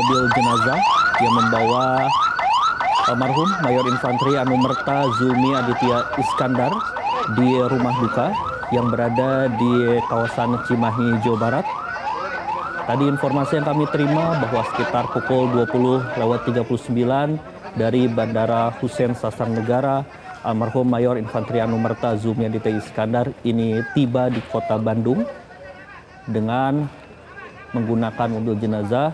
mobil jenazah yang membawa almarhum Mayor Infantri Anumerta Zulmi Aditya Iskandar di rumah duka yang berada di kawasan Cimahi, Jawa Barat. Tadi informasi yang kami terima bahwa sekitar pukul 20:39 dari Bandara Hussein Sasranegara, almarhum Mayor Infantri Anumerta Zulmi Aditya Iskandar ini tiba di kota Bandung dengan menggunakan mobil jenazah.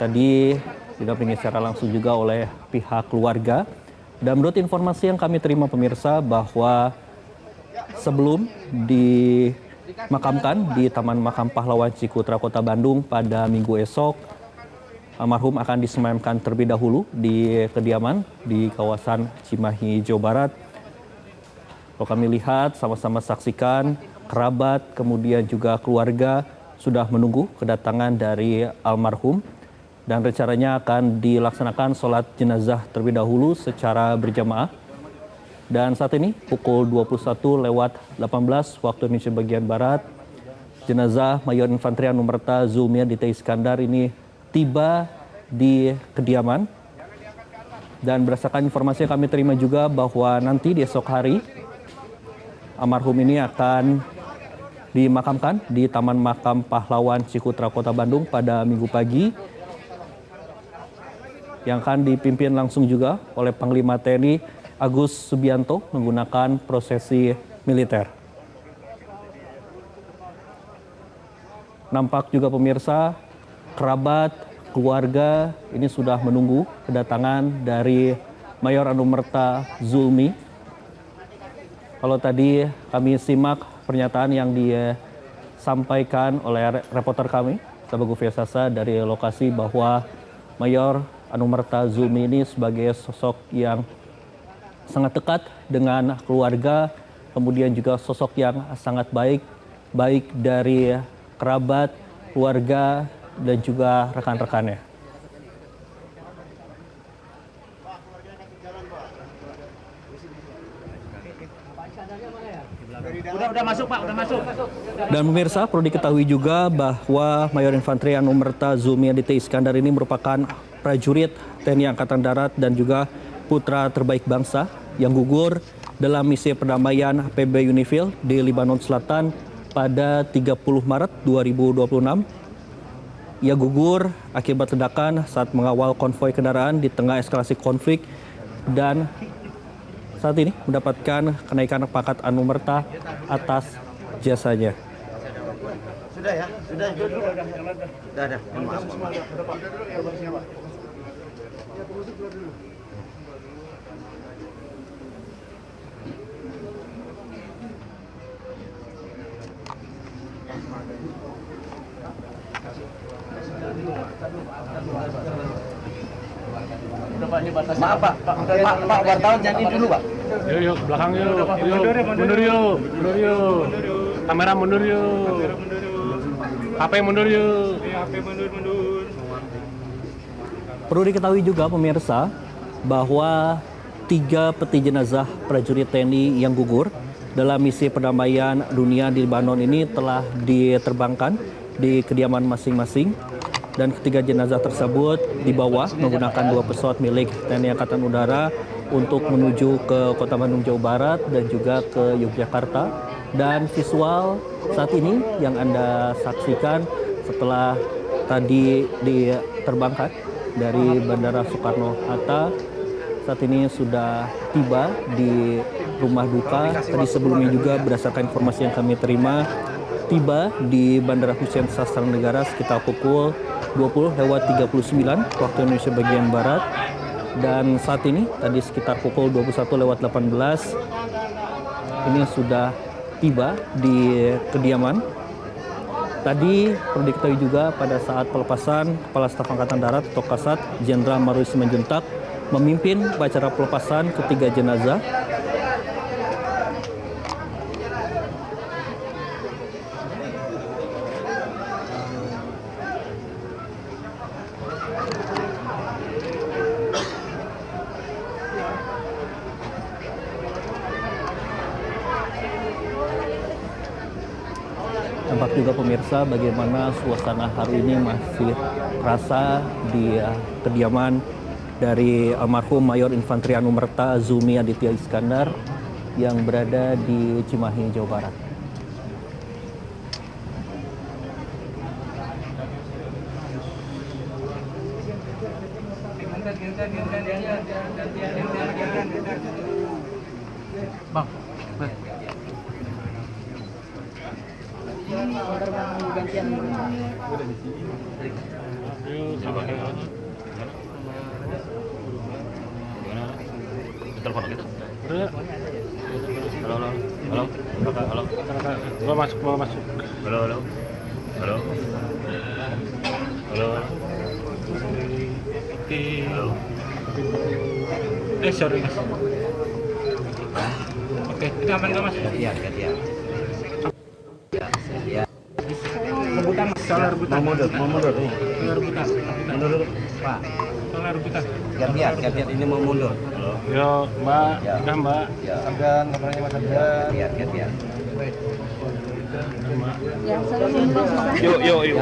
Tadi didampingi secara langsung juga oleh pihak keluarga. Dan menurut informasi yang kami terima pemirsa bahwa sebelum dimakamkan di Taman Makam Pahlawan Cikutra Kota Bandung pada Minggu esok, almarhum akan disemayamkan terlebih dahulu di kediaman di kawasan Cimahi, Jawa Barat. Kalau kami lihat, sama-sama saksikan kerabat, kemudian juga keluarga sudah menunggu kedatangan dari almarhum. Dan rencananya akan dilaksanakan sholat jenazah terlebih dahulu secara berjamaah. Dan saat ini pukul 21:18 waktu Indonesia bagian Barat, jenazah Mayor Infantri Anumerta Zulmi Aditya Iskandar ini tiba di kediaman. Dan berdasarkan informasi yang kami terima juga bahwa nanti di esok hari, almarhum ini akan dimakamkan di Taman Makam Pahlawan Cikutra Kota Bandung pada Minggu pagi, yang akan dipimpin langsung juga oleh Panglima TNI Agus Subianto menggunakan prosesi militer. Nampak juga pemirsa, kerabat, keluarga ini sudah menunggu kedatangan dari Mayor Anumerta Zulmi. Kalau tadi kami simak pernyataan yang disampaikan oleh reporter kami, Sabagu Viasasa dari lokasi, bahwa Mayor Anumerta Zulmi ini sebagai sosok yang sangat dekat dengan keluarga, kemudian juga sosok yang sangat baik dari kerabat, keluarga, dan juga rekan-rekannya. Udah masuk Pak, udah masuk. Dan pemirsa, perlu diketahui juga bahwa Mayor Infantri Anumerta Zulmi Aditya Iskandar ini merupakan prajurit TNI Angkatan Darat dan juga putra terbaik bangsa yang gugur dalam misi perdamaian PB UNIFIL di Lebanon Selatan pada 30 Maret 2026. Ia gugur akibat ledakan saat mengawal konvoi kendaraan di tengah eskalasi konflik dan saat ini mendapatkan kenaikan pangkat Anumerta atas jasanya. Sudah ya, sudah. Sudah. Maaf. Maaf Pak, Pak wartawan jangan dulu Pak. Yuk, belakang yuk. Mundur yuk. Kamera mundur yuk. HP mundur yuk. Perlu diketahui juga pemirsa bahwa 3 peti jenazah prajurit TNI yang gugur dalam misi perdamaian dunia di Lebanon ini telah diterbangkan di kediaman masing-masing. Dan ketiga jenazah tersebut dibawa menggunakan 2 pesawat milik TNI Angkatan Udara untuk menuju ke Kota Bandung, Jawa Barat dan juga ke Yogyakarta. Dan visual saat ini yang Anda saksikan setelah tadi diterbangkan dari Bandara Soekarno-Hatta, saat ini sudah tiba di rumah duka. Tadi sebelumnya juga berdasarkan informasi yang kami terima, tiba di Bandara Hussein Sasranegara sekitar pukul 20:39 waktu Indonesia bagian Barat. Dan saat ini tadi sekitar pukul 21:18 ini sudah tiba di kediaman. Tadi perlu diketahui juga pada saat pelepasan Kepala Staf Angkatan Darat atau Kasat Jenderal Maruli Simanjuntak memimpin upacara pelepasan ketiga jenazah. Tampak juga pemirsa bagaimana suasana haru ini masih terasa di kediaman dari almarhum Mayor Infanteri Anumerta Zumi Aditya Iskandar yang berada di Cimahi, Jawa Barat. Bang, Telepon gitu. Halo, halo, halo, halo, halo. Bawa masuk, bawa masuk. Halo, halo, halo, halo. Oke. Halo. Sorry mas. Oke, itu aman nggak mas? iya, iya. Ya. Rebutan mas. Soalnya rebutan. Mau mundur. Soalnya rebutan. Mundur, Pak. Soalnya rebutan. Lihat ini mau mundur. Yo, Mbak. Ya. Udah, Mbak. Ya. Abdan, kabarnya Mas Abdan. Lihat. Yuk.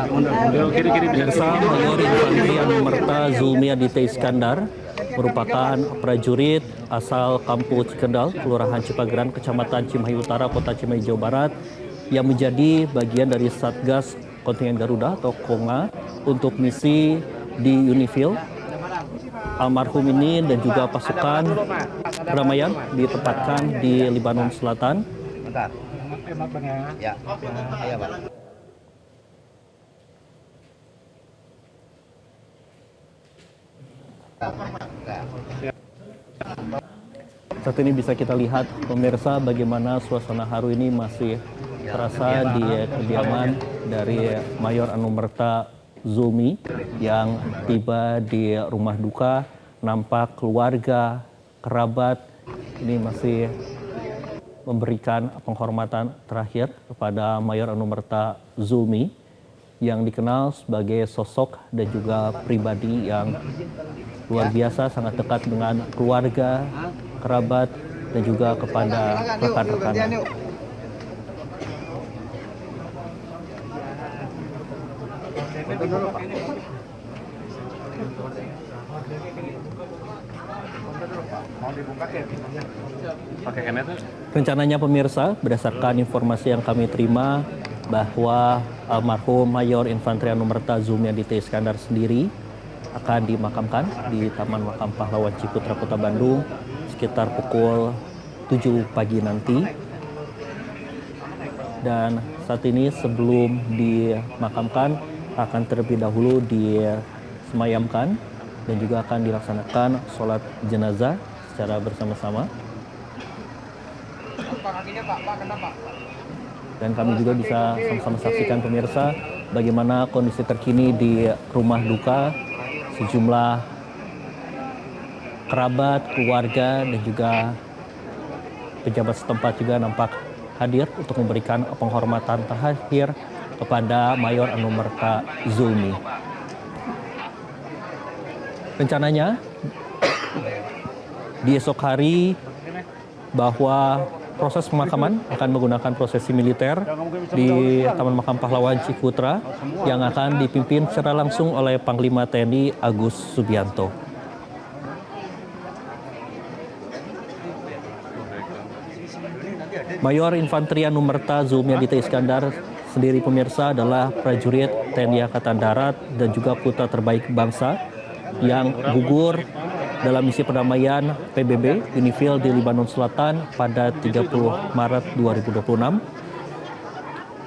Mundur. Yo, kiri. Pemirsa, Mayor Infanteri Anumerta Zumi Aditya Iskandar merupakan prajurit asal Kampung Cikendal, Kelurahan Cipageran, Kecamatan Cimahi Utara, Kota Cimahi, Jawa Barat, yang menjadi bagian dari Satgas Kontingen Garuda atau KONGA untuk misi di UNIFIL. Almarhum ini dan juga pasukan perdamaian ditempatkan di Lebanon Selatan. Bentar. Ya. Iya, Pak. Saat ini bisa kita lihat pemirsa bagaimana suasana haru ini masih terasa di kediaman dari Mayor Anumerta Zumi yang tiba di rumah duka. Nampak keluarga, kerabat ini masih memberikan penghormatan terakhir kepada Mayor Anumerta Zumi yang dikenal sebagai sosok dan juga pribadi yang luar biasa, sangat dekat dengan keluarga, kerabat, dan juga kepada rekan-rekannya. Rencananya pemirsa, berdasarkan informasi yang kami terima bahwa almarhum Mayor Infanteri Anumerta Zumi Aditya Iskandar sendiri akan dimakamkan di Taman Makam Pahlawan Ciputra, Kota Bandung sekitar pukul 7 pagi nanti. Dan saat ini sebelum dimakamkan akan terlebih dahulu disemayamkan dan juga akan dilaksanakan sholat jenazah secara bersama-sama. Dan kami juga bisa sama-sama saksikan pemirsa bagaimana kondisi terkini di rumah duka. Sejumlah kerabat, keluarga, dan juga pejabat setempat juga nampak hadir untuk memberikan penghormatan terakhir kepada Mayor Anumerta Zumi. Rencananya di esok hari bahwa proses pemakaman akan menggunakan prosesi militer di Taman Makam Pahlawan Ciputra yang akan dipimpin secara langsung oleh Panglima TNI Agus Subianto. Mayor Infanteri Anumerta Zumi Aditya Iskandar sendiri pemirsa adalah prajurit TNI Angkatan Darat dan juga putra terbaik bangsa yang gugur dalam misi perdamaian PBB UNIFIL di Lebanon Selatan pada 30 Maret 2026.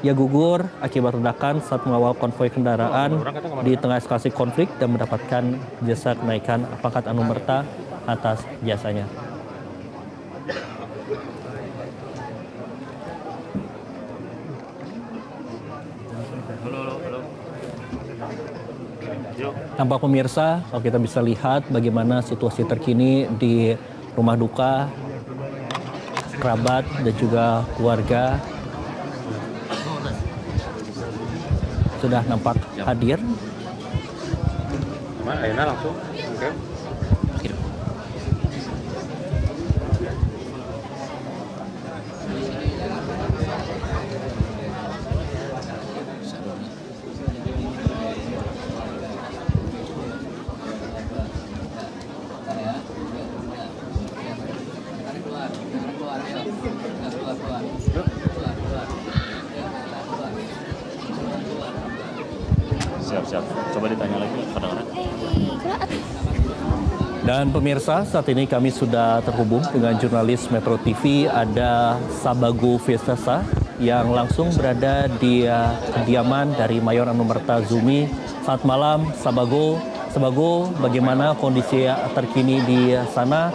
Ia gugur akibat ledakan saat mengawal konvoi kendaraan di tengah eskalasi konflik dan mendapatkan jasa kenaikan pangkat Anumerta atas jasanya. Tampak pemirsa, kalau kita bisa lihat bagaimana situasi terkini di rumah duka, kerabat dan juga keluarga sudah nampak hadir. Akhirnya langsung. Oke. Siap. Coba ditanya lagi, kedengaran? Dan pemirsa, saat ini kami sudah terhubung dengan jurnalis Metro TV, ada Sabago Vesasa yang langsung berada di kediaman dari Mayor Anumerta Zulmi. Selamat malam, Sabago. Sabago, bagaimana kondisi terkini di sana?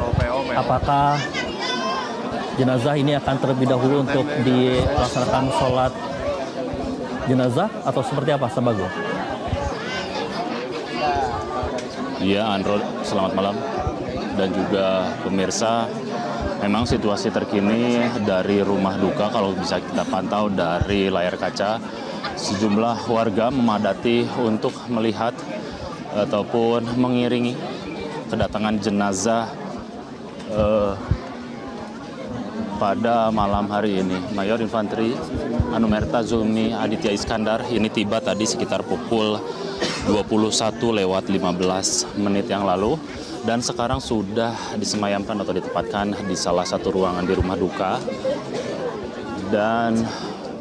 Apakah jenazah ini akan terlebih dahulu untuk dilaksanakan sholat jenazah atau seperti apa, Sabago? Iya, Andro, selamat malam. Dan juga pemirsa, memang situasi terkini dari rumah duka kalau bisa kita pantau dari layar kaca, sejumlah warga memadati untuk melihat ataupun mengiringi kedatangan jenazah pada malam hari ini. Mayor Infanteri Anumerta Zulmi Aditya Iskandar ini tiba tadi sekitar pukul 21:15 yang lalu dan sekarang sudah disemayamkan atau ditempatkan di salah satu ruangan di rumah duka. Dan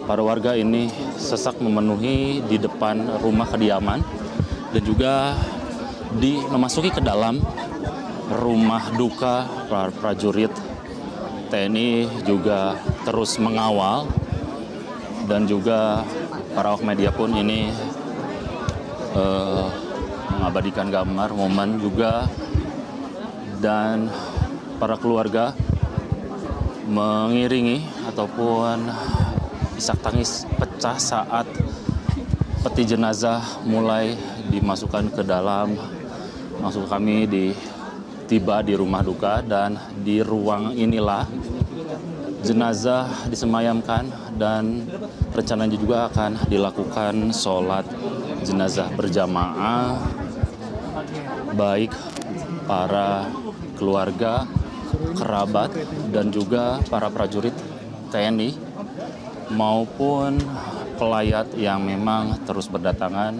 para warga ini sesak memenuhi di depan rumah kediaman dan juga memasuki ke dalam rumah duka. Para prajurit TNI juga terus mengawal dan juga para awak media pun ini mengabadikan gambar momen juga, dan para keluarga mengiringi ataupun isak tangis pecah saat peti jenazah mulai dimasukkan ke dalam. Maksud kami tiba di rumah duka, dan di ruang inilah jenazah disemayamkan dan rencananya juga akan dilakukan sholat jenazah berjamaah, baik para keluarga, kerabat, dan juga para prajurit TNI maupun pelayat yang memang terus berdatangan,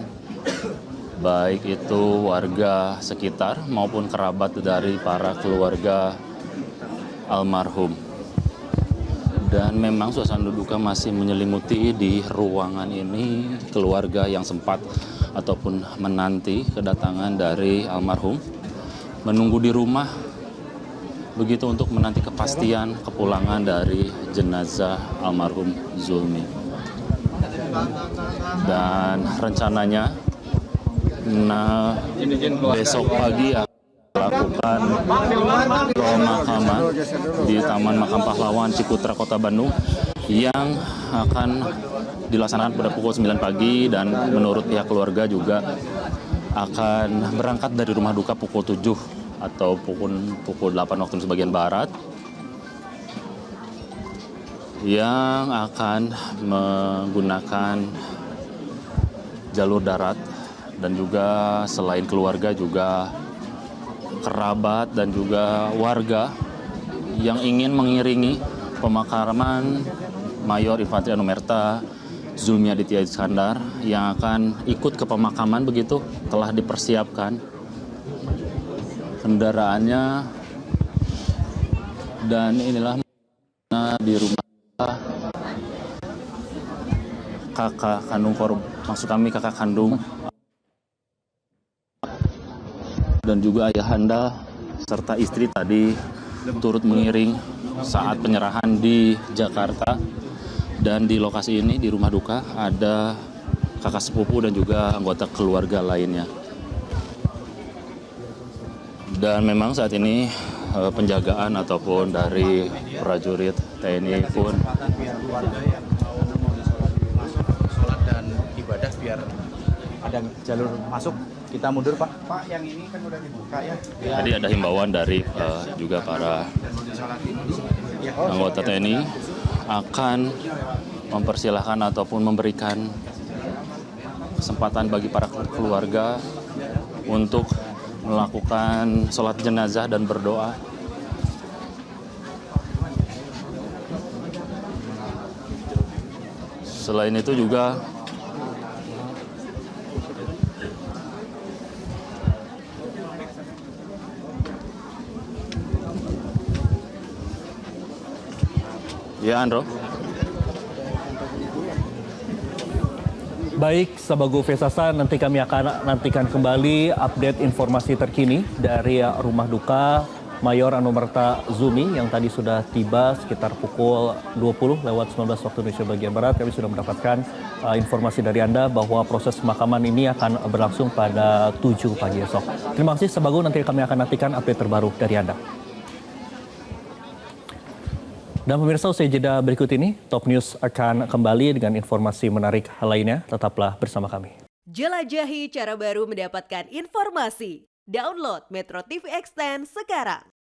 baik itu warga sekitar maupun kerabat dari para keluarga almarhum. Dan memang suasana duka masih menyelimuti di ruangan ini. Keluarga yang sempat ataupun menanti kedatangan dari almarhum menunggu di rumah begitu untuk menanti kepastian kepulangan dari jenazah almarhum Zulmi. Dan rencananya besok pagi akan melakukan pemakaman di Taman Makam Pahlawan Ciputra, Kota Bandung, yang akan dilaksanakan pada pukul 9 pagi, dan menurut pihak keluarga juga akan berangkat dari rumah duka pukul 7 atau pukul 8 waktu sebagian barat, yang akan menggunakan jalur darat. Dan juga selain keluarga juga kerabat dan juga warga yang ingin mengiringi pemakaman Mayor Infanteri Anumerta Zulmi Aditya Iskandar yang akan ikut ke pemakaman begitu telah dipersiapkan kendaraannya. Dan inilah di rumah kakak kandung kakak kandung dan juga ayahanda serta istri tadi turut mengiring saat penyerahan di Jakarta. Dan di lokasi ini, di rumah duka, ada kakak sepupu dan juga anggota keluarga lainnya. Dan memang saat ini penjagaan ataupun dari prajurit TNI pun sholat dan ibadah biar ada jalur masuk. Kita mundur, Pak. Pak, yang ini kan udah dibuka ya. Tadi ada himbauan dari juga para anggota TNI akan mempersilahkan ataupun memberikan kesempatan bagi para keluarga untuk melakukan sholat jenazah dan berdoa. Selain itu juga ya, Andro. Baik, Sabago Vesasa, nanti kami akan nantikan kembali update informasi terkini dari rumah duka Mayor Anumerta Zumi yang tadi sudah tiba sekitar pukul 20 lewat 19 waktu Indonesia bagian Barat. Kami sudah mendapatkan informasi dari Anda bahwa proses pemakaman ini akan berlangsung pada 7 pagi esok. Terima kasih Sabago, nanti kami akan nantikan update terbaru dari Anda. Dan pemirsa, usai jeda berikut ini, Top News akan kembali dengan informasi menarik lainnya. Tetaplah bersama kami. Jelajahi cara baru mendapatkan informasi. Download Metro TV Extend sekarang.